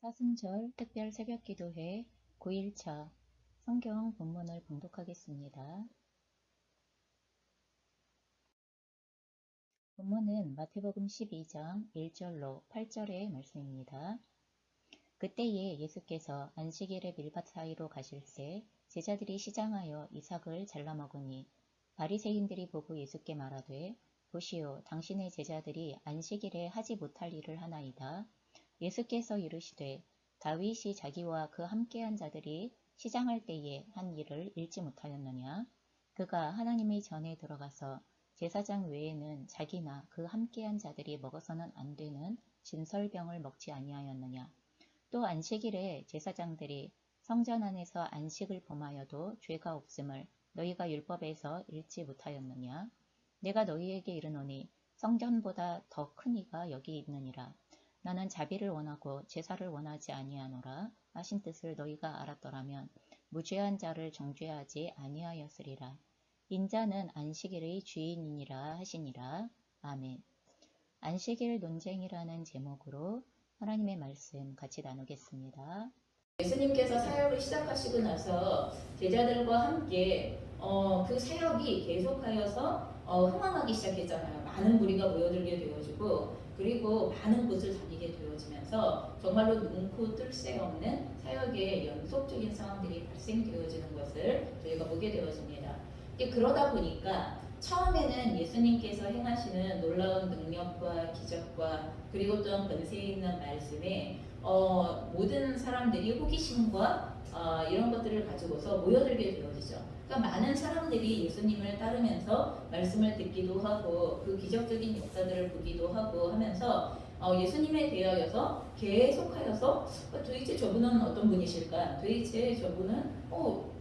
사순절 특별 새벽기도회 9일차 성경 본문을 봉독하겠습니다. 본문은 마태복음 12장 1절로 8절의 말씀입니다. 그때에 예수께서 안식일의 밀밭 사이로 가실 때 제자들이 시장하여 이삭을 잘라 먹으니 바리새인들이 보고 예수께 말하되 보시오, 당신의 제자들이 안식일에 하지 못할 일을 하나이다. 예수께서 이르시되 다윗이 자기와 그 함께한 자들이 시장할 때에 한 일을 잃지 못하였느냐? 그가 하나님의 전에 들어가서 제사장 외에는 자기나 그 함께한 자들이 먹어서는 안 되는 진설병을 먹지 아니하였느냐? 또 안식일에 제사장들이 성전 안에서 안식을 범하여도 죄가 없음을 너희가 율법에서 읽지 못하였느냐? 내가 너희에게 이르노니 성전보다 더 큰 이가 여기 있느니라. 나는 자비를 원하고 제사를 원하지 아니하노라 하신 뜻을 너희가 알았더라면 무죄한 자를 정죄하지 아니하였으리라. 인자는 안식일의 주인이니라 하시니라. 아멘. 안식일 논쟁이라는 제목으로 하나님의 말씀 같이 나누겠습니다. 예수님께서 사역을 시작하시고 나서 제자들과 함께 그 사역이 계속하여서 흥황하기 시작했잖아요. 많은 무리가 모여들게 되어지고 그리고 많은 곳을 다니게 되어지면서 정말로 눈코 뜰 새 없는 사역의 연속적인 상황들이 발생되어지는 것을 저희가 보게 되어집니다. 그러다 보니까 처음에는 예수님께서 행하시는 놀라운 능력과 기적과 그리고 또한 권세 있는 말씀에 모든 사람들이 호기심과 이런 것들을 가지고서 모여들게 되어지죠. 그러니까 많은 사람들이 예수님을 따르면서 말씀을 듣기도 하고 그 기적적인 역사들을 보기도 하고 하면서 예수님에 대하여서 계속하여서 도대체 저분은 어떤 분이실까? 도대체 저분은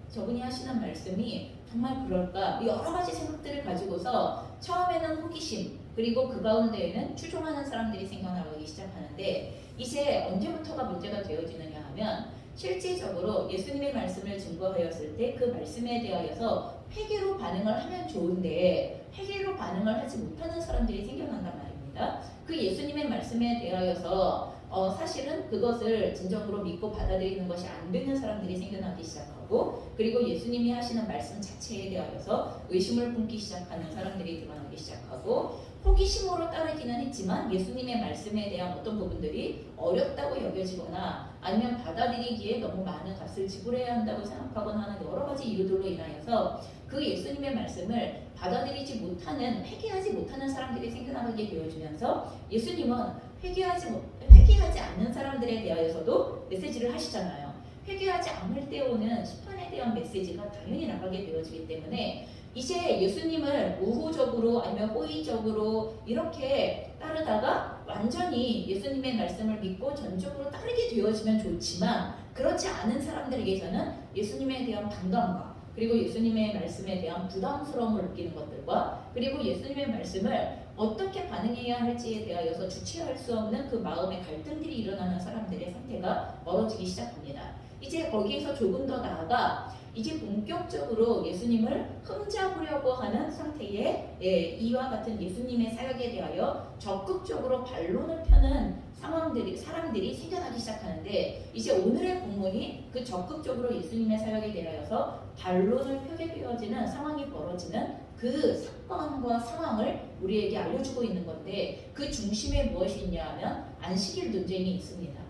저분이 하시는 말씀이 정말 그럴까? 여러 가지 생각들을 가지고서 처음에는 호기심 그리고 그 가운데에는 추종하는 사람들이 생겨나기 시작하는데 이제 언제부터가 문제가 되어지느냐 하면 실질적으로 예수님의 말씀을 증거하였을 때 그 말씀에 대하여서 회개로 반응을 하면 좋은데 회개로 반응을 하지 못하는 사람들이 생겨난단 말입니다. 그 예수님의 말씀에 대하여서 사실은 그것을 진정으로 믿고 받아들이는 것이 안 되는 사람들이 생겨나기 시작하고 그리고 예수님이 하시는 말씀 자체에 대하여서 의심을 품기 시작하는 사람들이 드러나기 시작하고 호기심으로 따르기는 했지만 예수님의 말씀에 대한 어떤 부분들이 어렵다고 여겨지거나 아니면 받아들이기에 너무 많은 값을 지불해야 한다고 생각하거나 하는 여러 가지 이유들로 인하여서 그 예수님의 말씀을 받아들이지 못하는 회개하지 못하는 사람들이 생겨나게 되어지면서 예수님은 회개하지 않는 사람들에 대하여서도 메시지를 하시잖아요. 회개하지 않을 때 오는 심판에 대한 메시지가 당연히 나가게 되어지기 때문에 이제 예수님을 우호적으로 아니면 호의적으로 이렇게 따르다가 완전히 예수님의 말씀을 믿고 전적으로 따르게 되어지면 좋지만 그렇지 않은 사람들에게서는 예수님에 대한 반감과 그리고 예수님의 말씀에 대한 부담스러움을 느끼는 것들과 그리고 예수님의 말씀을 어떻게 반응해야 할지에 대하여서 주체할 수 없는 그 마음의 갈등들이 일어나는 사람들의 상태가 멀어지기 시작합니다. 이제 거기에서 조금 더 나아가 이제 본격적으로 예수님을 흠잡으려고 하는 상태에 이와 같은 예수님의 사역에 대하여 적극적으로 반론을 펴는 사람들이 생겨나기 시작하는데 이제 오늘의 본문이 그 적극적으로 예수님의 사역에 대하여서 반론을 펴게 되어지는 상황이 벌어지는 그 사건과 상황을 우리에게 알려주고 있는 건데 그 중심에 무엇이 있냐 하면 안식일 논쟁이 있습니다.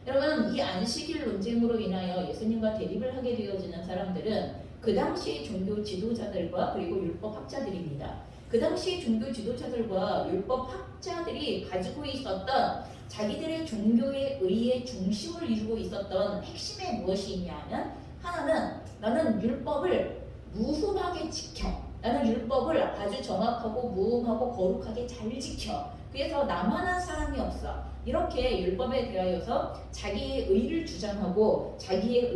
여러분, 이 안식일 논쟁으로 인하여 예수님과 대립을 하게 되어지는 사람들은 그 당시 종교 지도자들과 그리고 율법 학자들입니다. 그 당시 종교 지도자들과 율법 학자들이 가지고 있었던 자기들의 종교의 의의 중심을 이루고 있었던 핵심에 무엇이 있냐면 하나는 나는 율법을 무흠하게 지켜. 나는 율법을 아주 정확하고 무흠하고 거룩하게 잘 지켜. 그래서 나만한 사람이 없어. 이렇게 율법에 대하여서 자기의 의를 주장하고 자기의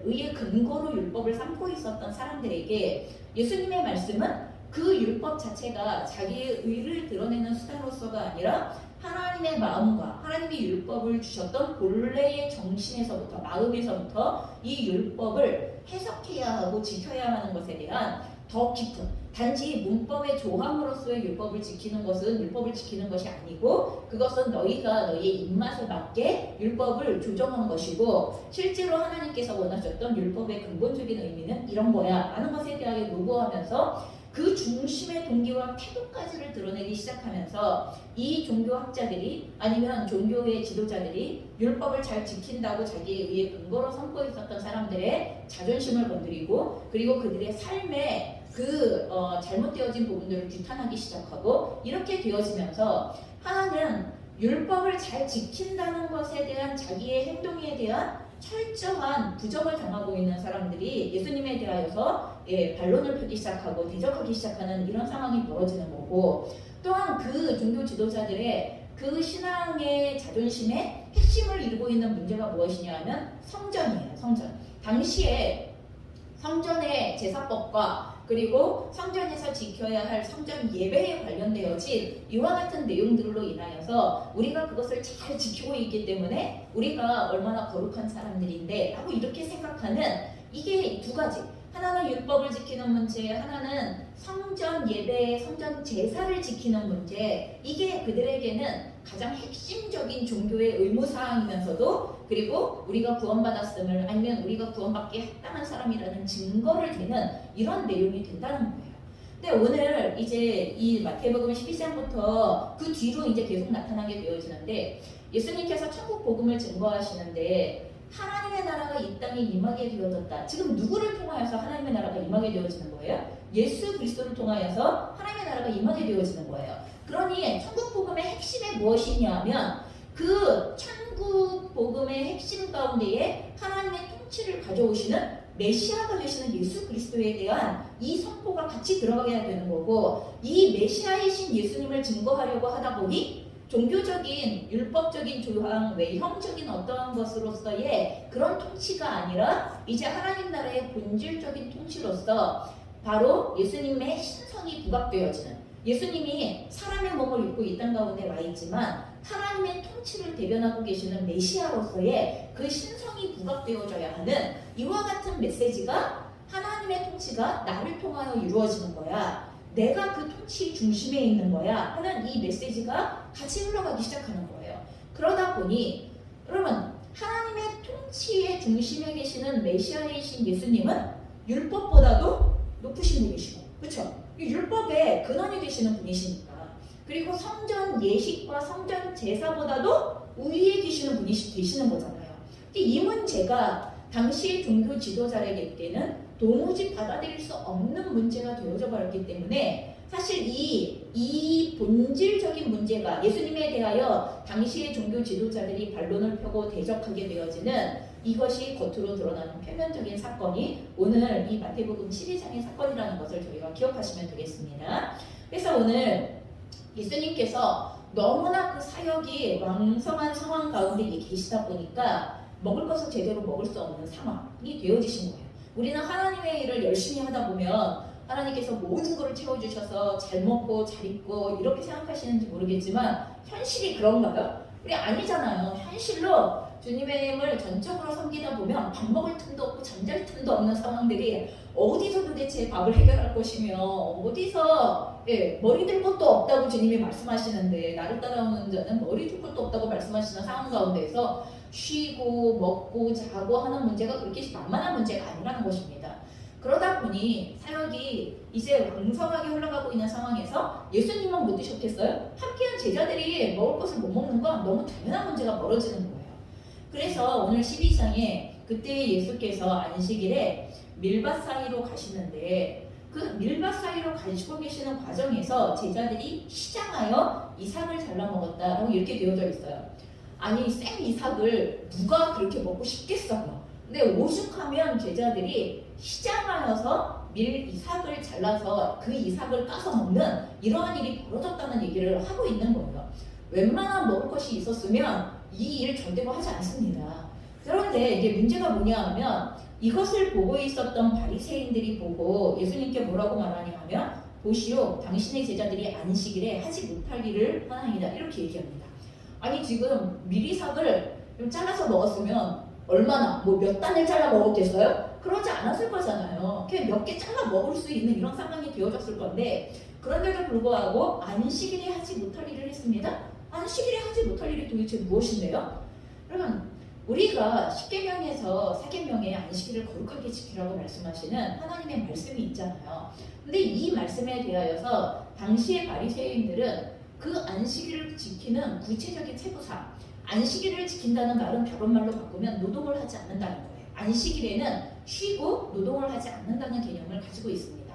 의의 근거로 율법을 삼고 있었던 사람들에게 예수님의 말씀은 그 율법 자체가 자기의 의를 드러내는 수단으로서가 아니라 하나님의 마음과 하나님이 율법을 주셨던 본래의 정신에서부터 마음에서부터 이 율법을 해석해야 하고 지켜야 하는 것에 대한 더 깊은 단지 문법의 조항으로서의 율법을 지키는 것은 율법을 지키는 것이 아니고 그것은 너희가 너희의 입맛에 맞게 율법을 조정한 것이고 실제로 하나님께서 원하셨던 율법의 근본적인 의미는 이런 거야 라는 것에 대하여 요구하면서 그 중심의 동기와 태도까지를 드러내기 시작하면서 이 종교학자들이 아니면 종교의 지도자들이 율법을 잘 지킨다고 자기의 의의 근거로 삼고 있었던 사람들의 자존심을 건드리고 그리고 그들의 삶에 그 잘못되어진 부분들을 규탄하기 시작하고 이렇게 되어지면서 하나는 율법을 잘 지킨다는 것에 대한 자기의 행동에 대한 철저한 부정을 당하고 있는 사람들이 예수님에 대하여서 반론을 펴기 시작하고 대적하기 시작하는 이런 상황이 벌어지는 거고 또한 그 종교 지도자들의 그 신앙의 자존심의 핵심을 이루고 있는 문제가 무엇이냐 하면 성전이에요. 성전. 당시에 성전의 제사법과 그리고 성전에서 지켜야 할 성전 예배에 관련되어진 이와 같은 내용들로 인하여서 우리가 그것을 잘 지키고 있기 때문에 우리가 얼마나 거룩한 사람들인데 라고 이렇게 생각하는 이게 두 가지. 하나는 율법을 지키는 문제, 하나는 성전 예배, 성전 제사를 지키는 문제. 이게 그들에게는 가장 핵심적인 종교의 의무사항이면서도 그리고 우리가 구원받았음을 아니면 우리가 구원받기에 합당한 사람이라는 증거를 대는 이런 내용이 된다는 거예요. 근데 오늘 이제 이 마태복음 12장부터 그 뒤로 이제 계속 나타나게 되어지는데 예수님께서 천국 복음을 증거하시는데 하나님의 나라가 이 땅에 임하게 되어졌다. 지금 누구를 통하여서 하나님의 나라가 임하게 되어지는 거예요? 예수 그리스도를 통하여서 하나님의 나라가 임하게 되어지는 거예요. 그러니 천국 복음의 핵심이 무엇이냐면 그 천국 복음의 핵심 가운데에 하나님의 통치를 가져오시는 메시아가 되시는 예수 그리스도에 대한 이 선포가 같이 들어가야 되는 거고 이 메시아이신 예수님을 증거하려고 하다 보니 종교적인 율법적인 조항 외형적인 어떠한 것으로서의 그런 통치가 아니라 이제 하나님 나라의 본질적인 통치로서 바로 예수님의 신성이 부각되어지는 예수님이 사람의 몸을 입고 이 땅 가운데 와 있지만 하나님의 통치를 대변하고 계시는 메시아로서의 그 신성이 부각되어져야 하는 이와 같은 메시지가 하나님의 통치가 나를 통하여 이루어지는 거야. 내가 그 통치 중심에 있는 거야 하는 이 메시지가 같이 흘러가기 시작하는 거예요. 그러다 보니 여러분 하나님의 통치의 중심에 계시는 메시아이신 예수님은 율법보다도 높으신 분이시고 그렇죠? 율법의 근원이 되시는 분이시니까 그리고 성전 예식과 성전 제사보다도 우위에 계시는 분이 되시는 거잖아요. 이 문제가 당시 종교 지도자에게는 도무지 받아들일 수 없는 문제가 되어져 버렸기 때문에 사실 이 본질적인 문제가 예수님에 대하여 당시의 종교 지도자들이 반론을 펴고 대적하게 되어지는 이것이 겉으로 드러나는 표면적인 사건이 오늘 이 마태복음 12장의 사건이라는 것을 저희가 기억하시면 되겠습니다. 그래서 오늘 예수님께서 너무나 그 사역이 왕성한 상황 가운데 계시다 보니까 먹을 것을 제대로 먹을 수 없는 상황이 되어지신 거예요. 우리는 하나님의 일을 열심히 하다 보면 하나님께서 모든 것을 채워주셔서 잘 먹고 잘 입고 이렇게 생각하시는지 모르겠지만 현실이 그런가요? 우리 아니잖아요. 현실로 주님의 힘을 전적으로 섬기다 보면 밥 먹을 틈도 없고 잠잘 틈도 없는 상황들이 어디서 도대체 밥을 해결할 것이며 어디서 머리 들 것도 없다고 주님이 말씀하시는데 나를 따라오는 자는 머리 들 것도 없다고 말씀하시는 상황 가운데에서 쉬고 먹고 자고 하는 문제가 그렇게 만만한 문제가 아니라는 것입니다. 그러다 보니 사역이 이제 왕성하게 흘러가고 있는 상황에서 예수님만 못 드셨겠어요? 함께한 제자들이 먹을 것을 못 먹는 건 너무 당연한 문제가 벌어지는 거예요. 그래서 오늘 12장에 그때 예수께서 안식일에 밀밭 사이로 가시는데 그 밀밭 사이로 가시고 계시는 과정에서 제자들이 시장하여 이삭을 잘라 먹었다라고 이렇게 되어져 있어요. 아니 생 이삭을 누가 그렇게 먹고 싶겠어요. 근데 오죽하면 제자들이 시장하여서 밀 이삭을 잘라서 그 이삭을 까서 먹는 이러한 일이 벌어졌다는 얘기를 하고 있는 거예요. 웬만한 먹을 것이 있었으면 이 일 절대로 하지 않습니다. 그런데 이게 문제가 뭐냐 하면 이것을 보고 있었던 바리새인들이 보고 예수님께 뭐라고 말하냐 하면 보시오 당신의 제자들이 안식일에 하지 못할 일을 하나이다 이렇게 얘기합니다. 아니 지금 밀이삭을 좀 잘라서 먹었으면 얼마나 뭐 몇 단을 잘라 먹었겠어요? 그러지 않았을 거잖아요. 그냥 몇 개 잘라 먹을 수 있는 이런 상황이 되어졌을 건데 그런데도 불구하고 안식일에 하지 못할 일을 했습니다. 안식일에 하지 못할 일이 도대체 무엇인데요? 여러분 우리가 10계명에서 4계명에 안식일을 거룩하게 지키라고 말씀하시는 하나님의 말씀이 있잖아요. 근데 이 말씀에 대하여서 당시의 바리새인들은 그 안식일을 지키는 구체적인 세부사, 안식일을 지킨다는 말은 다른 말로 바꾸면 노동을 하지 않는다는 거예요. 안식일에는 쉬고 노동을 하지 않는다는 개념을 가지고 있습니다.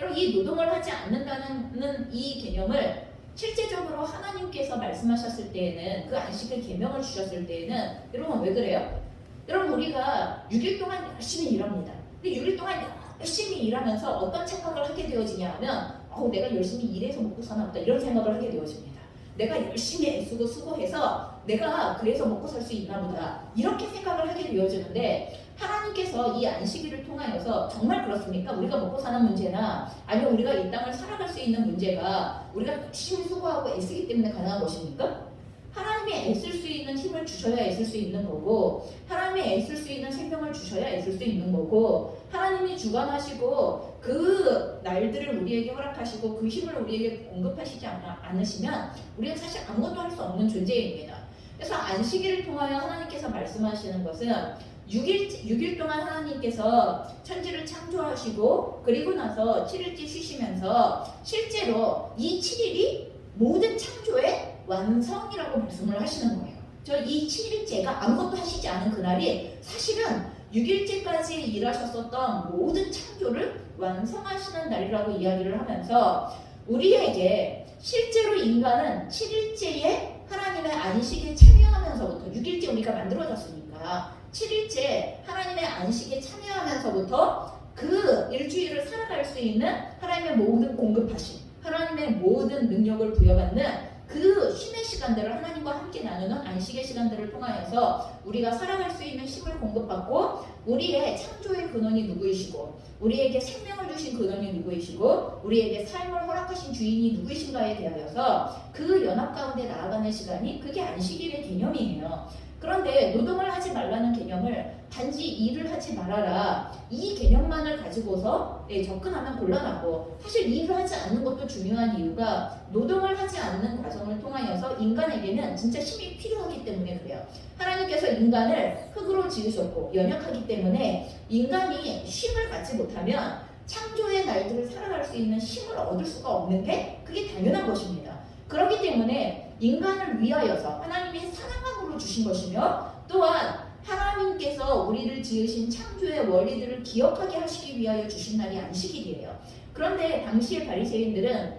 여러분 이 노동을 하지 않는다는 이 개념을 실제적으로 하나님께서 말씀하셨을 때에는 그 안식일 계명을 주셨을 때에는 여러분 왜 그래요? 여러분 우리가 6일 동안 열심히 일합니다. 근데 6일 동안 열심히 일하면서 어떤 착각을 하게 되어지냐 하면 내가 열심히 일해서 먹고 사나 보다 이런 생각을 하게 되어집니다. 내가 열심히 애쓰고 수고해서 내가 그래서 먹고 살 수 있나 보다 이렇게 생각을 하게 되어지는데 하나님께서 이 안식일을 통하여서 정말 그렇습니까? 우리가 먹고 사는 문제나 아니면 우리가 이 땅을 살아갈 수 있는 문제가 우리가 열심히 수고하고 애쓰기 때문에 가능한 것입니까? 하나님이 애쓸 수 있는 힘을 주셔야 애쓸 수 있는 거고 하나님이 애쓸 수 있는 생명을 주셔야 애쓸 수 있는 거고 하나님이 주관하시고 그 날들을 우리에게 허락하시고 그 힘을 우리에게 공급하시지 않으시면 우리는 사실 아무것도 할 수 없는 존재입니다. 그래서 안식일을 통하여 하나님께서 말씀하시는 것은 6일 동안 하나님께서 천지를 창조하시고 그리고 나서 7일째 쉬시면서 실제로 이 7일이 모든 창조의 완성이라고 말씀을 하시는 거예요. 저 이 7일째가 아무것도 하시지 않은 그날이 사실은 6일째까지 일하셨었던 모든 창조를 완성하시는 날이라고 이야기를 하면서 우리에게 실제로 인간은 7일째에 하나님의 안식에 참여하면서부터 6일째 우리가 만들어졌으니까 7일째 하나님의 안식에 참여하면서부터 그 일주일을 살아갈 수 있는 하나님의 모든 공급하심 하나님의 모든 능력을 부여받는 그 쉼의 시간들을 하나님과 함께 나누는 안식의 시간들을 통하여서 우리가 살아갈 수 있는 힘을 공급받고 우리의 창조의 근원이 누구이시고 우리에게 생명을 주신 근원이 누구이시고 우리에게 삶을 허락하신 주인이 누구이신가에 대하여서 그 연합 가운데 나아가는 시간이 그게 안식일의 개념이에요. 그런데 노동을 하지 말라는 개념을 단지 일을 하지 말아라 이 개념만을 가지고서 접근하면 곤란하고 사실 일을 하지 않는 것도 중요한 이유가 노동을 하지 않는 과정을 통하여서 인간에게는 진짜 힘이 필요하기 때문에 그래요. 하나님께서 인간을 흙으로 지으셨고 연약하기 때문에 인간이 쉼을 갖지 못하면 창조의 날들을 살아갈 수 있는 힘을 얻을 수가 없는 게 그게 당연한 것입니다. 그렇기 때문에 인간을 위하여서 하나님이 사랑함으로 주신 것이며 또한 하나님께서 우리를 지으신 창조의 원리들을 기억하게 하시기 위하여 주신 날이 안식일이에요. 그런데 당시의 바리새인들은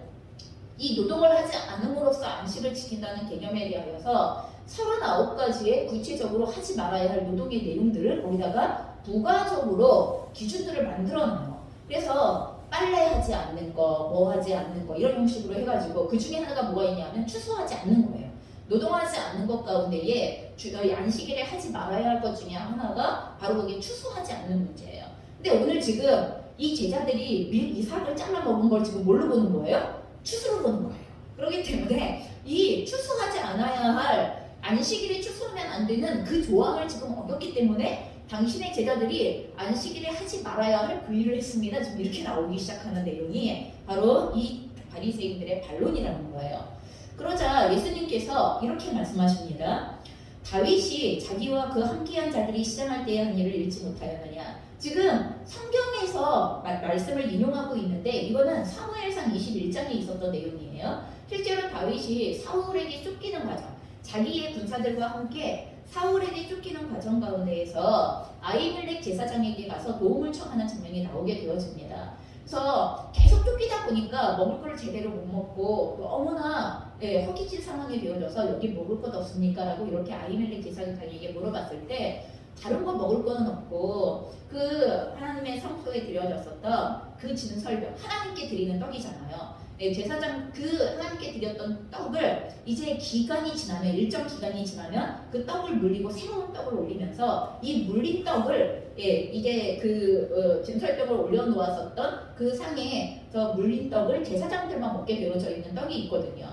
이 노동을 하지 않음으로써 안식을 지킨다는 개념에 대하여서 39가지의 구체적으로 하지 말아야 할 노동의 내용들을 거기다가 부가적으로 기준들을 만들어놔요. 그래서 빨래하지 않는 거, 뭐 하지 않는 거 이런 형식으로 해가지고 그 중에 하나가 뭐가 있냐면 추수하지 않는 거예요. 노동하지 않는 것 가운데에 안식일에 하지 말아야 할 것 중에 하나가 바로 그게 추수하지 않는 문제예요. 근데 오늘 지금 이 제자들이 밀 이삭을 잘라 먹은 걸 지금 뭘로 보는 거예요? 추수로 보는 거예요. 그렇기 때문에 이 추수하지 않아야 할 안식일에 추수하면 안 되는 그 조항을 지금 어겼기 때문에 당신의 제자들이 안식일에 하지 말아야 할 그 일을 했습니다. 지금 이렇게 나오기 시작하는 내용이 바로 이 바리새인들의 반론이라는 거예요. 그러자 예수님께서 이렇게 말씀하십니다. 다윗이 자기와 그 함께한 자들이 시장할 때의 한 일을 잃지 못하였느냐. 지금 성경에서 말씀을 인용하고 있는데 이거는 사무엘상 21장에 있었던 내용이에요. 실제로 다윗이 사울에게 쫓기는 과정, 자기의 군사들과 함께 사울에게 쫓기는 과정 가운데에서 아히멜렉 제사장에게 가서 도움을 청하는 장면이 나오게 되어집니다. 그래서 계속 쫓기다 보니까 먹을 걸 제대로 못 먹고 너무나 허기질 상황이 되어져서 여기 먹을 것 없습니까? 라고 이렇게 아히멜렉 제사장에게 물어봤을 때 다른 거 먹을 거는 없고 그 하나님의 성소에 드려졌었던 그 진설병 하나님께 드리는 떡이잖아요. 제사장 그 하나님께 드렸던 떡을 이제 기간이 지나면 일정 기간이 지나면 그 떡을 물리고 새로운 떡을 올리면서 이 물린 떡을 이게 그 진설병을 올려놓았었던 그 상에 저 물린 떡을 제사장들만 먹게 되어져 있는 떡이 있거든요.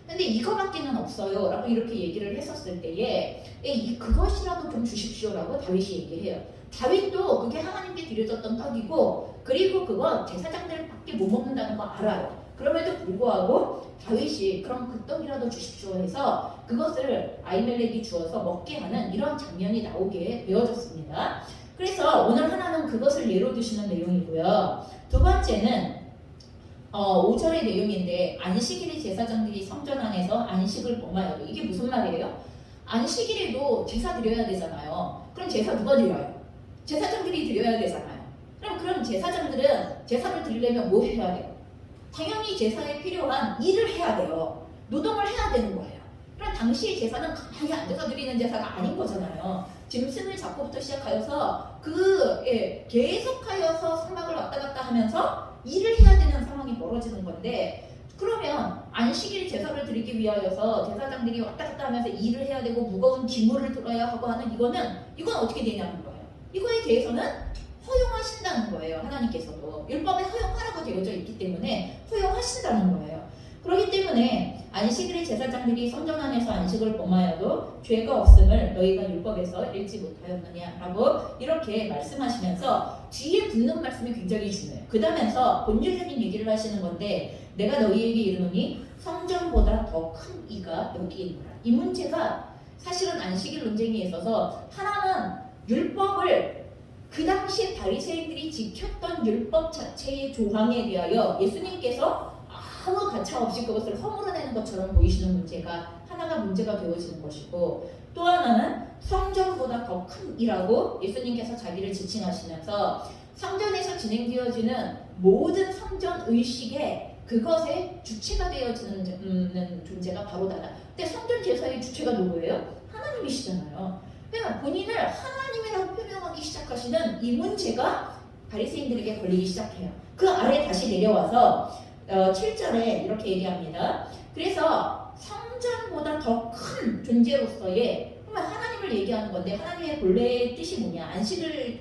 근데 이거밖에는 없어요 라고 이렇게 얘기를 했었을 때에 그것이라도 좀 주십시오라고 다윗이 얘기해요. 다윗도 그게 하나님께 드려졌던 떡이고 그리고 그건 제사장들밖에 못 먹는다는 거 알아요. 그럼에도 불구하고 다윗이 그럼 그 떡이라도 주십시오 해서 그것을 아히멜렉이 주어서 먹게 하는 이런 장면이 나오게 되어졌습니다. 그래서 오늘 하나는 그것을 예로 드시는 내용이고요. 두 번째는 5절의 내용인데 안식일에 제사장들이 성전 안에서 안식을 범하여도 이게 무슨 말이에요? 안식일에도 제사 드려야 되잖아요. 그럼 제사 누가 드려요? 제사장들이 드려야 되잖아요. 그럼 제사장들은 제사를 드리려면 뭐 해야 돼요? 당연히 제사에 필요한 일을 해야 돼요. 노동을 해야 되는 거예요. 그럼 당시 제사는 가만히 앉아서 드리는 제사가 아닌 거잖아요. 짐승을 잡고부터 시작하여서 계속하여서 사막을 왔다 갔다 하면서 일을 해야 되는 상황이 벌어지는 건데 그러면 안식일 제사를 드리기 위하여서 제사장들이 왔다 갔다 하면서 일을 해야 되고 무거운 기물을 들어야 하고 하는 이건 어떻게 되냐는 거예요. 이거에 대해서는 허용하신다는 거예요. 하나님께서도 율법에 허용하라고 되어져 있기 때문에 허용하신다는 거예요. 그렇기 때문에 안식일에 제사장들이 성전 안에서 안식을 범하여도 죄가 없음을 너희가 율법에서 읽지 못하였느냐라고 이렇게 말씀하시면서 뒤에 붙는 말씀이 굉장히 중요해요. 그다음에서 본질적인 얘기를 하시는 건데 내가 너희에게 이르노니 성전보다 더 큰 이가 여기에 있노라. 이 문제가 사실은 안식일 논쟁에 있어서 하나는 율법을 그 당시 바리새인들이 지켰던 율법 자체의 조항에 대하여 예수님께서 아무 가차없이 그것을 허물어내는 것처럼 보이시는 문제가 하나가 문제가 되어지는 것이고 또 하나는 성전보다 더 큰 이라고 예수님께서 자기를 지칭하시면서 성전에서 진행되어지는 모든 성전 의식에 그것의 주체가 되어지는 존재가 바로 나다. 근데 성전 제사의 주체가 누구예요? 하나님이시잖아요. 그러니까 본인을 하나님이라고 표명하기 시작하시는 이 문제가 바리새인들에게 걸리기 시작해요. 그 아래 다시 내려와서 7절에 이렇게 얘기합니다. 그래서 성전보다 더 큰 존재로서의 하나님을 얘기하는 건데 하나님의 본래의 뜻이 뭐냐?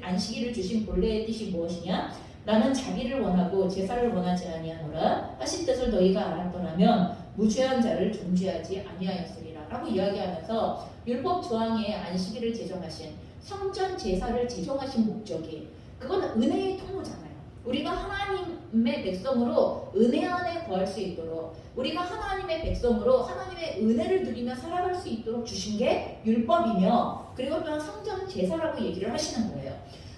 안식일을 주신 본래의 뜻이 무엇이냐? 나는 자비를 원하고 제사를 원하지 아니하노라 하신 뜻을 너희가 알았더라면 무죄한 자를 존재하지 아니하였으리라 라고 이야기하면서 율법 조항에 안식일을 제정하신 성전 제사를 제정하신 목적이 그건 은혜의 통로잖아요. 우리가 하나님의 백성으로 은혜 안에 거할 수 있도록 우리가 하나님의 백성으로 하나님의 은혜를 누리며 살아갈 수 있도록 주신 게 율법이며 그리고 또한 성전 제사라고 얘기를 하시는 거예요.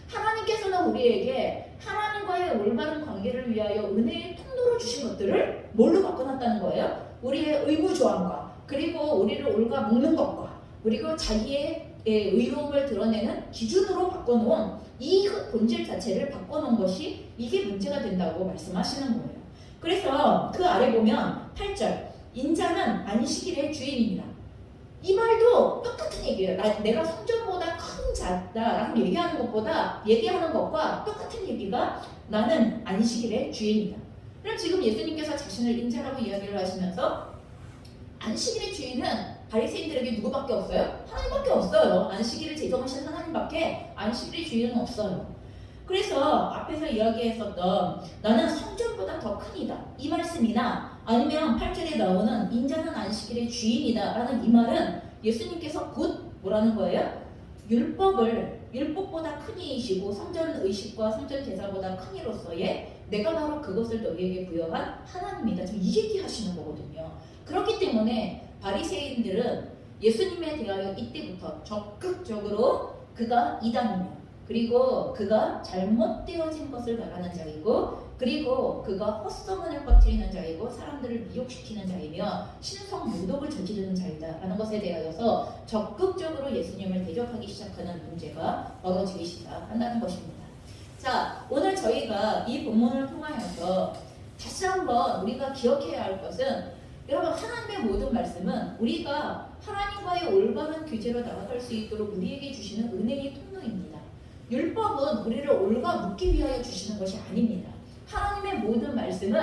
하나님께서는 우리에게 하나님과의 올바른 관계를 위하여 은혜의 통로로 주신 것들을 뭘로 바꿔놨다는 거예요? 우리의 의무 조항과 그리고 우리를 올가 묶는 것과 그리고 자기의 의로움을 드러내는 기준으로 바꿔놓은 이 본질 자체를 바꿔놓은 것이 이게 문제가 된다고 말씀하시는 거예요. 그래서 그 아래 보면 8절 인자는 안식일의 주인입니다. 이 말도 똑같은 얘기예요. 내가 성전보다 큰 자다라고 얘기하는 것과 똑같은 얘기가 나는 안식일의 주인이다. 그럼 지금 예수님께서 자신을 인자라고 이야기를 하시면서 안식일의 주인은 바리새인들에게 누구밖에 없어요? 하나님밖에 없어요. 안식일을 제정하신 하나님밖에 안식일의 주인은 없어요. 그래서 앞에서 이야기했었던 나는 성전보다 더 큰이다 이 말씀이나 아니면 8절에 나오는 인자는 안식일의 주인이다 라는 이 말은 예수님께서 곧 뭐라는 거예요? 율법보다 큰 이이시고 성전 의식과 성전 제사보다 큰 이로서의 내가 바로 그것을 너희에게 부여한 하나님이다. 지금 이 얘기 하시는 거거든요. 그렇기 때문에 바리새인들은 예수님에 대하여 이때부터 적극적으로 그가 이단이며 그리고 그가 잘못되어진 것을 말하는 자이고 그리고 그가 헛소문을 퍼뜨리는 자이고 사람들을 미혹시키는 자이며 신성 모독을 저지르는 자이다 라는 것에 대하여서 적극적으로 예수님을 대적하기 시작하는 문제가 벌어지기 시작한다는 것입니다. 자, 오늘 저희가 이 본문을 통하여서 다시 한번 우리가 기억해야 할 것은 여러분 하나님의 모든 말씀은 우리가 하나님과의 올바른 교제로 나아갈 수 있도록 우리에게 주시는 은혜의 통로입니다. 율법은 우리를 올가 묶기 위하여 주시는 것이 아닙니다. 하나님의 모든 말씀은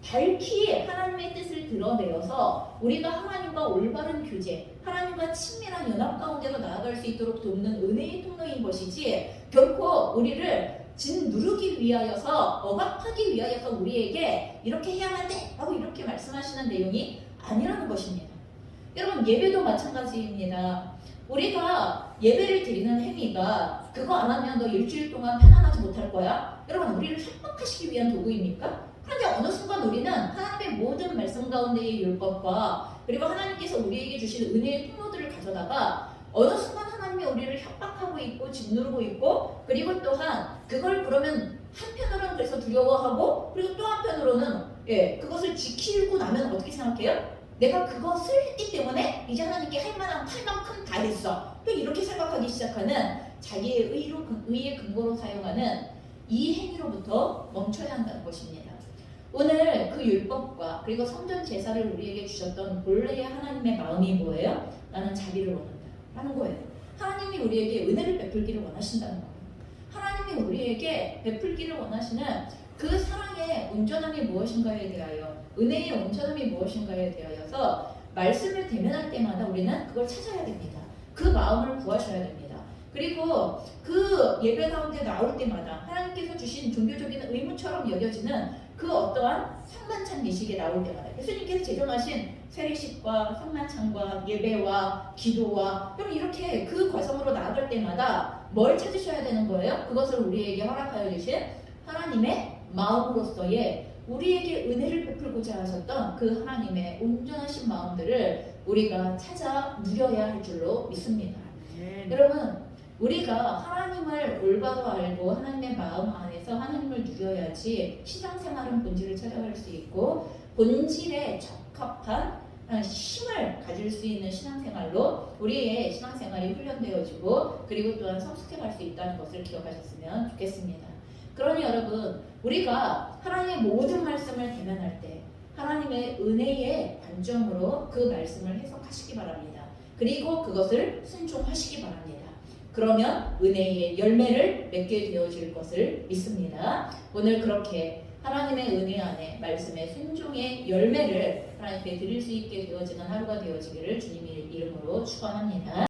밝히 하나님의 뜻을 드러내어서 우리가 하나님과 올바른 교제, 하나님과 친밀한 연합 가운데로 나아갈 수 있도록 돕는 은혜의 통로인 것이지 결코 우리를 짓누르기 위하여서 억압하기 위하여서 우리에게 이렇게 해야만 돼! 라고 이렇게 말씀하시는 내용이 아니라는 것입니다. 여러분 예배도 마찬가지입니다. 우리가 예배를 드리는 행위가 그거 안 하면 너 일주일 동안 편안하지 못할 거야? 여러분 우리를 협박하시기 위한 도구입니까? 그런데 어느 순간 우리는 하나님의 모든 말씀 가운데의 율법과 그리고 하나님께서 우리에게 주신 은혜의 통로들을 가져다가 어느 순간 하나님이 우리를 협박하고 있고 짓누르고 있고 그리고 또한 그걸 그러면 한편으로는 그래서 두려워하고 그리고 또 한편으로는 그것을 지키고 나면 어떻게 생각해요? 내가 그것을 했기 때문에 이제 하나님께 할 만큼 다 했어. 또 이렇게 생각하기 시작하는 자기의 의의 근거로 사용하는 이 행위로부터 멈춰야 한다는 것입니다. 오늘 그 율법과 그리고 성전 제사를 우리에게 주셨던 본래의 하나님의 마음이 뭐예요? 나는 자비를 원한다 라는 거예요. 하나님이 우리에게 은혜를 베풀기를 원하신다는 거예요. 하나님이 우리에게 베풀기를 원하시는 그 사랑의 온전함이 무엇인가에 대하여 은혜의 온전함이 무엇인가에 대하여서 말씀을 대면할 때마다 우리는 그걸 찾아야 됩니다. 그 마음을 구하셔야 됩니다. 그리고 그 예배 가운데 나올 때마다 하나님께서 주신 종교적인 의무처럼 여겨지는 그 어떠한 성만찬 예식에 나올 때마다 예수님께서 제정하신 세례식과 성만찬과 예배와 기도와 여러분 이렇게 그 과정으로 나아갈 때마다 뭘 찾으셔야 되는 거예요? 그것을 우리에게 허락하여 주신 하나님의 마음으로서의 우리에게 은혜를 베풀고자 하셨던 그 하나님의 온전하신 마음들을 우리가 찾아 누려야 할 줄로 믿습니다. 여러분 우리가 하나님을 올바로 알고 하나님의 마음 안에서 하나님을 누려야지 신앙생활은 본질을 찾아갈 수 있고 본질에 적합한 힘을 가질 수 있는 신앙생활로 우리의 신앙생활이 훈련되어지고 그리고 또한 성숙해갈 수 있다는 것을 기억하셨으면 좋겠습니다. 그러니 여러분 우리가 하나님의 모든 말씀을 대면할 때 하나님의 은혜의 관점으로 그 말씀을 해석하시기 바랍니다. 그리고 그것을 순종하시기 바랍니다. 그러면 은혜의 열매를 맺게 되어질 것을 믿습니다. 오늘 그렇게 하나님의 은혜 안에 말씀의 순종의 열매를 하나님께 드릴 수 있게 되어지는 하루가 되어지기를 주님의 이름으로 축원합니다.